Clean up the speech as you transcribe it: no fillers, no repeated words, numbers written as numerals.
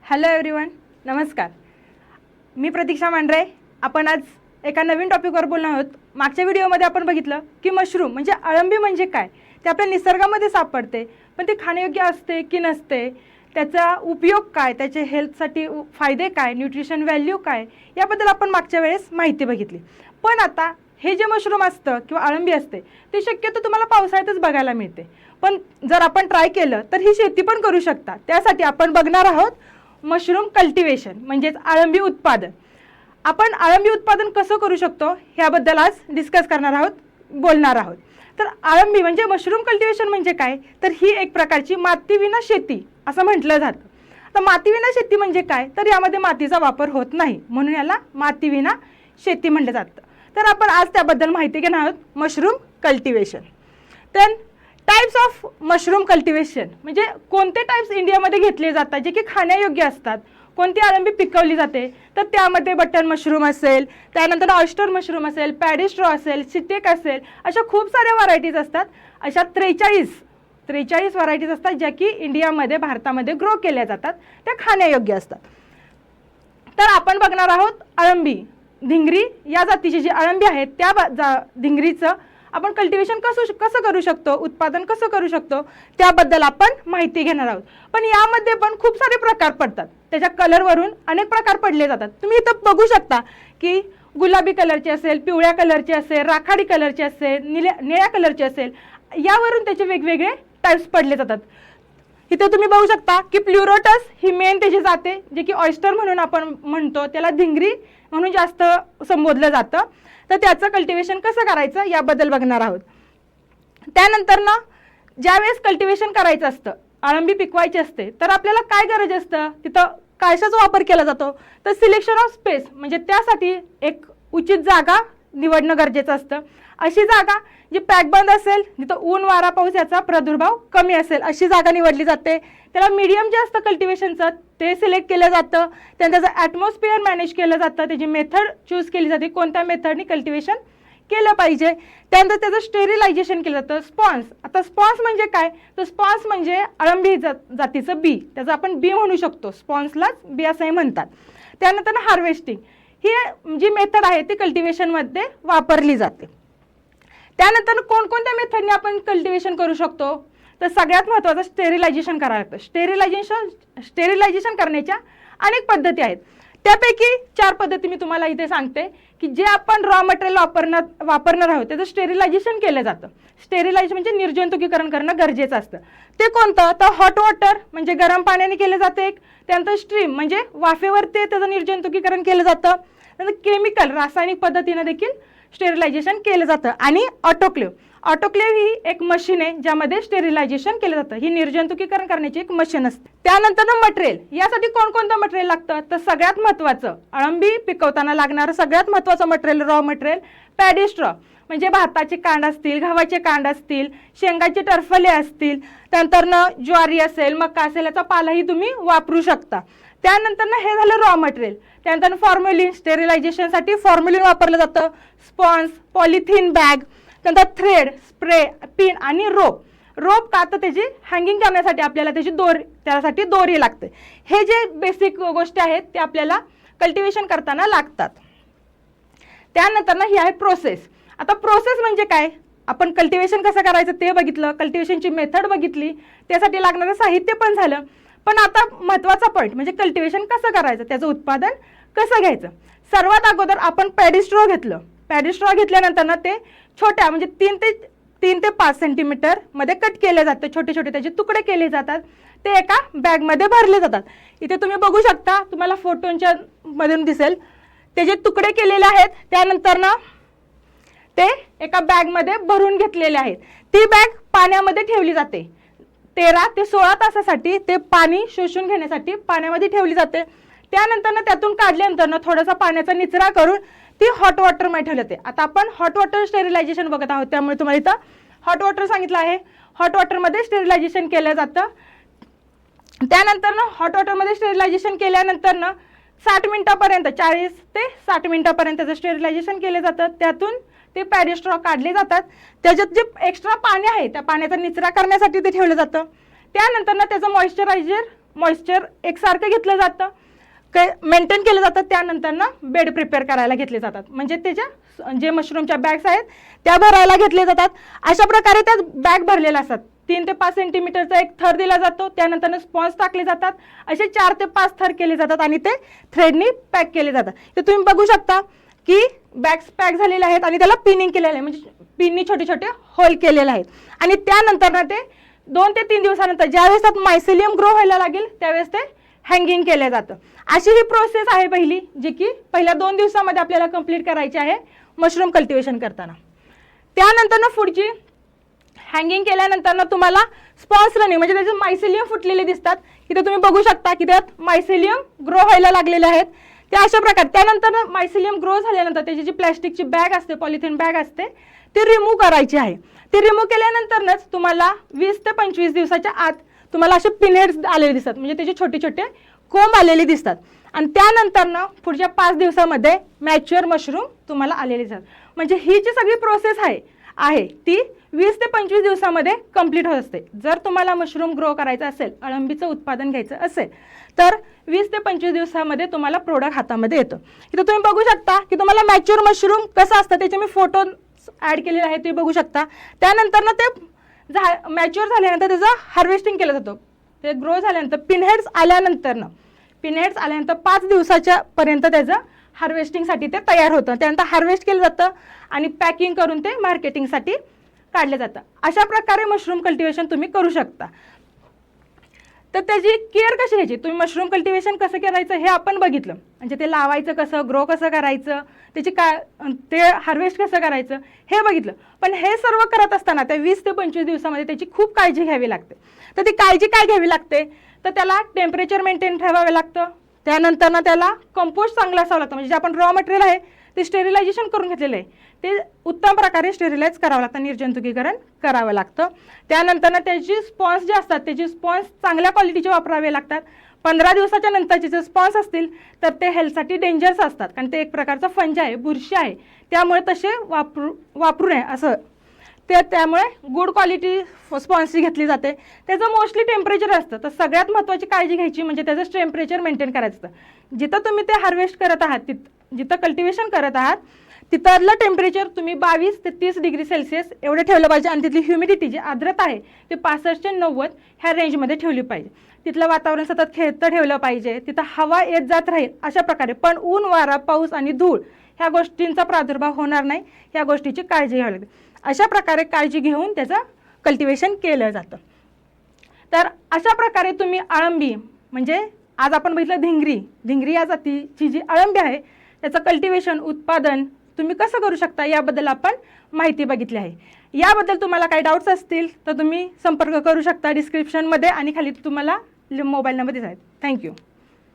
Hello everyone, नमस्कार. मी प्रतीक्षा मांढरे. आपण आज एका नवीन टॉपिकवर बोलणार आहोत. मागच्या व्हिडिओमध्ये आपण बघितलं की मशरूम म्हणजे अळंबी म्हणजे काय, ते आपल्या निसर्गामध्ये सापडते, पण ते खाण्यायोग्य असते की नसते, त्याचा उपयोग काय, त्याचे हेल्थसाठी फायदे काय, न्यूट्रिशन व्हॅल्यू काय, याबद्दल आपण मागच्या वेळेस माहिती बघितली. पण आता हे जे मशरूम असतं किंवा अळंबी असते ते शक्यतो तुम्हाला पावसाळ्यातच बघायला मिळते. पण जर आपण ट्राय केलं तर ही शेती पण करू शकता. त्यासाठी आपण बघणार आहोत मशरूम कल्टिवेशन म्हणजेच अळंबी उत्पादन. आपण अळंबी उत्पादन कसं करू शकतो ह्याबद्दल आज डिस्कस करणार आहोत, बोलणार आहोत. तर अळंबी म्हणजे मशरूम कल्टिवेशन म्हणजे काय, तर ही एक प्रकारची मातीविना शेती असं म्हटलं जातं. तर मातीविना शेती म्हणजे काय, तर यामध्ये मातीचा वापर होत नाही, म्हणून याला मातीविना शेती म्हटलं जातं. तर आपण आज त्याबद्दल माहिती घेणार आहोत, मशरूम कल्टिवेशन. तर टाइप्स ऑफ मशरूम कल्टिवेशन म्हणजे कोणते टाइप्स इंडियामध्ये घेतले जातात जे की खाण्यायोग्य असतात, कोणती अळंबी पिकवली जाते. तर त्यामध्ये बटन मशरूम असेल, त्यानंतर ऑयस्टर मशरूम असेल, पॅडिस्ट्रॉ असेल, सिटेक असेल, अशा खूप साऱ्या व्हरायटीज असतात. अशा 43 व्हरायटीज असतात ज्या की इंडियामध्ये, भारतामध्ये ग्रो केल्या जातात, त्या खाण्यायोग्य असतात. तर आपण बघणार आहोत अळंबी, धिंगरी या जातीची जी अळंबी आहेत त्या धिंगरीचं आपण कल्टिवेशन कसं करू शकतो, उत्पादन कसं करू शकतो, त्याबद्दल आपण माहिती घेणार आहोत. पण यामध्ये पण खूप सारे प्रकार पडतात, त्याच्या कलरवरून अनेक प्रकार पडले जातात. तुम्ही इथं बघू शकता की गुलाबी कलरची असेल, पिवळ्या कलरची असेल, राखाडी कलरची असेल, निळ्या कलरची असेल, यावरून त्याचे वेगवेगळे टाइप्स पडले जातात. इथे तुम्ही बघू शकता की प्लुरोटस ही मेन त्याची जाते, जे की ऑयस्टर म्हणून आपण म्हणतो, त्याला धिंगरी म्हणून जास्त संबोधलं जातं. तर त्याचं कल्टिवेशन कसं करायचं याबद्दल बघणार आहोत. त्यानंतर ना ज्यावेळेस कल्टिवेशन करायचं असतं, अळंबी पिकवायची असते, तर आपल्याला काय गरज असतं, तिथं कशाचा वापर केला जातो, तर सिलेक्शन ऑफ स्पेस म्हणजे त्यासाठी एक उचित जागा निवडणं गरजेचं असतं. अशी जागा जी पॅकबंद असेल, जिथं ऊन वारा पाऊस याचा प्रादुर्भाव कमी असेल, अशी जागा निवडली जाते. त्याला मीडियम जे असतं कल्टिवेशनचं ते सिलेक्ट केलं जातं. त्याचं ॲटमॉस्फिअर मॅनेज केलं जातं, त्याची मेथड चूज केली जाते, कोणत्या मेथडनी कल्टिवेशन केलं पाहिजे. त्यानंतर त्याचं स्टेरिलायझेशन केलं जातं. स्पॉन्स, आता स्पॉन्स म्हणजे काय, तर स्पॉन्स म्हणजे अळंबी जातीचं बी, त्याचं आपण बी म्हणू शकतो, स्पॉन्सलाच बी असंही म्हणतात. त्यानंतर हार्वेस्टिंग ही जी मेथड आहे ती कल्टिवेशनमध्ये वापरली जाते. त्यानंतर कोणकोणत्या मेथडने आपण कल्टिवेशन करू शकतो, तर सगळ्यात महत्त्वाचं स्टेरिलायझेशन करावं लागतं. स्टेरिलायझेशन करण्याच्या अनेक पद्धती आहेत. त्यापैकी 4 पद्धती मी तुम्हाला इथे सांगते की जे आपण रॉ मटेरियल वापरणार आहोत त्याचं स्टेरिलायझेशन केलं जातं. स्टेरिलायझेशन म्हणजे निर्जंतुकीकरण करणं गरजेचं असतं. ते कोणतं, तर हॉट वॉटर म्हणजे गरम पाण्याने केलं जातं एक. त्यानंतर स्ट्रीम म्हणजे वाफेवरती त्याचं निर्जंतुकीकरण केलं जातं. त्यानंतर केमिकल रासायनिक पद्धतीने देखील स्टेरिलायझेशन केलं जातं. आणि ऑटोक्लेव्ह ही एक मशीन आहे ज्यामध्ये स्टेरिलायझेशन केलं जातं. ही निर्जंतुकीकरण करण्याची एक मशीन असते. त्यानंतर मटेरियल, यासाठी कोणकोणतं मटेरियल लागतं, तर सगळ्यात महत्त्वाचं अळंबी पिकवताना लागणारं सगळ्यात महत्त्वाचं मटेरियल, रॉ मटेरियल पॅडिस्ट्रॉ म्हणजे भाताचे कांड असतील, गव्हाचे कांड असतील, शेंगाचे टरफले असतील, त्यानंतर ज्वारी असेल, मका असेल, याचा पालाही तुम्ही वापरू शकता. त्यानंतर हे झालं रॉ मटेरियल. त्यानंतर फॉर्म्युलिन, स्टेरिलायझेशनसाठी फॉर्म्युलिन वापरलं जातं. स्पॉन्स, पॉलिथिन बॅग, त्यानंतर थ्रेड, स्प्रे, पिन आणि रोप का, तर त्याची हँगिंग करण्यासाठी आपल्याला त्यासाठी दोरी लागते. हे जे बेसिक गोष्टी आहेत ते आपल्याला कल्टिवेशन करताना लागतात. त्यानंतर ही आहे प्रोसेस. आता प्रोसेस म्हणजे काय, आपण कल्टिवेशन कसं करायचं ते बघितलं, कल्टिवेशनची मेथड बघितली, त्यासाठी लागणारं साहित्य पण झालं. पण आता महत्त्वाचा पॉईंट म्हणजे कल्टिवेशन कसं करायचं, त्याचं उत्पादन कसं घ्यायचं. सर्वात अगोदर आपण पॅडिस्ट्रॉ घेतलं. पॅडिस्ट्रॉ घेतल्यानंतर ते छोट्या म्हणजे 3 ते 5 सेंटीमीटर मध्ये कट केले जाते, छोटे छोटे त्याचे तुकडे केले जातात. ते एका बॅगमध्ये भरले जातात. इथे तुम्ही बघू शकता, तुम्हाला फोटोंच्या मधून दिसेल त्याचे तुकडे केलेले आहेत. त्यानंतर ते एका बॅगमध्ये भरून घेतलेले आहेत. ती बॅग पाण्यामध्ये ठेवली जाते. 13 ते 16 तासासाठी ते पाणी शोषून घेण्यासाठी पाण्यामध्ये ठेवली जाते. त्यानंतर त्यातून काढल्यानंतर थोडासा पाण्याचा निचरा करून ती हॉट वॉटरमध्ये ठेवली जाते. आता आपण हॉट वॉटर स्टेरिलायझेशन बघत आहोत, त्यामुळे तुम्हाला इथं हॉट वॉटर सांगितलं आहे. हॉट वॉटरमध्ये स्टेरिलायझेशन केलं जातं. त्यानंतर हॉट वॉटरमध्ये स्टेरिलायझेशन केल्यानंतर 60 मिनिटापर्यंत, 40 ते 60 मिनिटापर्यंत त्याचं स्टेरिलायझेशन केलं जातं. त्यातून ते पॅडिस्ट्रॉ काढले जातात. त्याच्यात जे एक्स्ट्रा पाणी आहे त्या पाण्याचा निचरा करण्यासाठी ते ठेवलं जातं. त्यानंतर त्याचं मॉइश्चर एकसारखं घेतलं जातं, मेंटेन केलं जातं. त्यानंतर ना बेड प्रिपेअर करायला घेतले जातात, म्हणजे त्याच्या जे मशरूमच्या बॅग्स आहेत त्या भरायला घेतले जातात. अशा प्रकारे त्या बॅग भरलेल्या असतात. 3 ते 5 सेंटीमीटरचा एक थर दिला जातो, त्यानंतर स्पॉन्ज टाकले जातात. असे 4 ते 5 थर केले जातात आणि ते थ्रेडनी पॅक केले जातात. तर तुम्ही बघू शकता की बॅग्स पॅक झालेले आहेत आणि त्याला पिनिंग केलेलं आहे, म्हणजे पिननी छोटे छोटे होल केलेले आहेत. आणि त्यानंतर ना ते 2 ते 3 दिवसानंतर ज्यावेळेस त्यात मायसेलियम ग्रो व्हायला लागेल त्यावेळेस ते हँगिंग केलं जातं. अशी ही प्रोसेस आहे पहिली, जी की पहिल्या 2 दिवसामध्ये आपल्याला कंप्लीट करायची आहे मशरूम कल्टिवेशन करताना. त्यानंतर ना पुढची हँगिंग केल्यानंतर ना तुम्हाला स्पॉन्ज रनिंग म्हणजे त्याचे मायसेलियम फुटलेले दिसतात. इथे तुम्ही बघू शकता की त्यात मायसेलियम ग्रो व्हायला लागलेले आहेत. ते अशा प्रकारे त्यानंतर ना मायसेलियम ग्रो झाल्यानंतर त्याची जी प्लॅस्टिकची बॅग असते, पॉलिथिन बॅग असते, ती रिमूव्ह करायची आहे. ती रिमूव्ह केल्यानंतरच तुम्हाला 20 ते 25 दिवसाच्या आत तुम्हाला असे पिनहेड्स आलेले दिसतात, म्हणजे त्याचे छोटे छोटे कोंब आलेले दिसतात. आणि त्यानंतर ना पुढच्या 5 दिवसामध्ये मॅच्युअर मशरूम तुम्हाला आलेले दिसतात. म्हणजे ही जी सगळी प्रोसेस आहे ती 20 ते 25 दिवसामध्ये कंप्लीट होत असते. जर तुम्हाला मशरूम ग्रो करायचं असेल, अळंबीचं उत्पादन घ्यायचं असेल तर 20 ते 25 दिवसामध्ये तुम्हाला प्रोडक्ट हातामध्ये येतं. इथं तुम्ही बघू शकता की तुम्हाला मॅच्युअर मशरूम कसं असतं त्याचे मी फोटो ॲड केलेले आहे, ते बघू शकता. त्यानंतर ना ते मॅच्युअर झाल्यानंतर त्याचं हार्वेस्टिंग केलं जातं. ते ग्रो झाल्यानंतर पिनहेड्स आल्यानंतर 5 दिवसाच्या पर्यंत त्याचं हार्वेस्टिंगसाठी ते तयार होतं. त्यानंतर हार्वेस्ट केलं जातं आणि पॅकिंग करून ते मार्केटिंगसाठी काढलं जातं. अशा प्रकारे मशरूम कल्टिवेशन तुम्ही करू शकता. तर त्याची केअर कशी घ्यायची, तुम्ही मशरूम कल्टिवेशन कसं करायचं हे आपण बघितलं, म्हणजे ते लावायचं कसं, ग्रो कसं करायचं, त्याची ते हार्वेस्ट कसं करायचं हे बघितलं. पण हे सर्व करत असताना त्या 20 ते 25 दिवसामध्ये त्याची खूप काळजी घ्यावी लागते. तर ती काळजी काय घ्यावी लागते, तर त्याला टेम्परेचर मेंटेन ठेवावे लागतं. त्यानंतर ना त्याला कंपोस्ट चांगला असावं लागतं, म्हणजे जे आपण रॉ मटेरियल आहे ते स्टेरिलायझेशन करून घेतलेलं आहे ते उत्तम प्रकारे स्टेरिलाइज करावं लागतं, निर्जंतुकीकरण करावं लागतं. त्यानंतर ना त्याची स्पॉन्ज जे असतात त्याची स्पॉन्ज चांगल्या क्वालिटीचे वापरावे लागतात. 15 दिवसाच्या नंतरचे जे स्पॉन्ज असतील तर ते हेल्थसाठी डेंजरस असतात, कारण ते एक प्रकारचा फंज आहे, बुरशी आहे, त्यामुळे तसे वापरू नये असं. त्यामुळे गुड क्वालिटी स्पॉन्जची घेतली जाते. त्याचं मोस्टली टेम्परेचर असतं. तर सगळ्यात महत्त्वाची काळजी घ्यायची म्हणजे त्याचं टेम्परेचर मेंटेन करायचं असतं. जिथं तुम्ही ते हार्वेस्ट करत आहात, जिथं कल्टिवेशन करत आहात तिथलं टेम्परेचर तुम्ही 22 ते 30 डिग्री सेल्सिअस एवढे ठेवलं पाहिजे. आणि तिथली ह्युमिडिटी जी आर्द्रता आहे ते 65 ते 90 ह्या रेंजमध्ये ठेवली पाहिजे. तिथलं वातावरण सतत खेळतं ठेवलं पाहिजे, तिथं हवा येत जात राहील अशा प्रकारे. पण ऊन, वारा, पाऊस आणि धूळ ह्या गोष्टींचा प्रादुर्भाव होणार नाही, ह्या गोष्टीची काळजी घ्यावी लागते. अशा प्रकारे काळजी घेऊन त्याचं कल्टिवेशन केलं जातं. तर अशा प्रकारे तुम्ही अळंबी, म्हणजे आज आपण बघितलं धिंगरी या जातीची जी अळंबी आहे त्याचं कल्टिवेशन, उत्पादन तुम्ही कसं करू शकता याबद्दल आपण माहिती बघितली आहे. याबद्दल तुम्हाला काही डाऊट्स असतील तर तुम्ही संपर्क करू शकता डिस्क्रिप्शनमध्ये आणि खाली तुम्हाला मोबाईल नंबर दिसत आहेत. थँक्यू.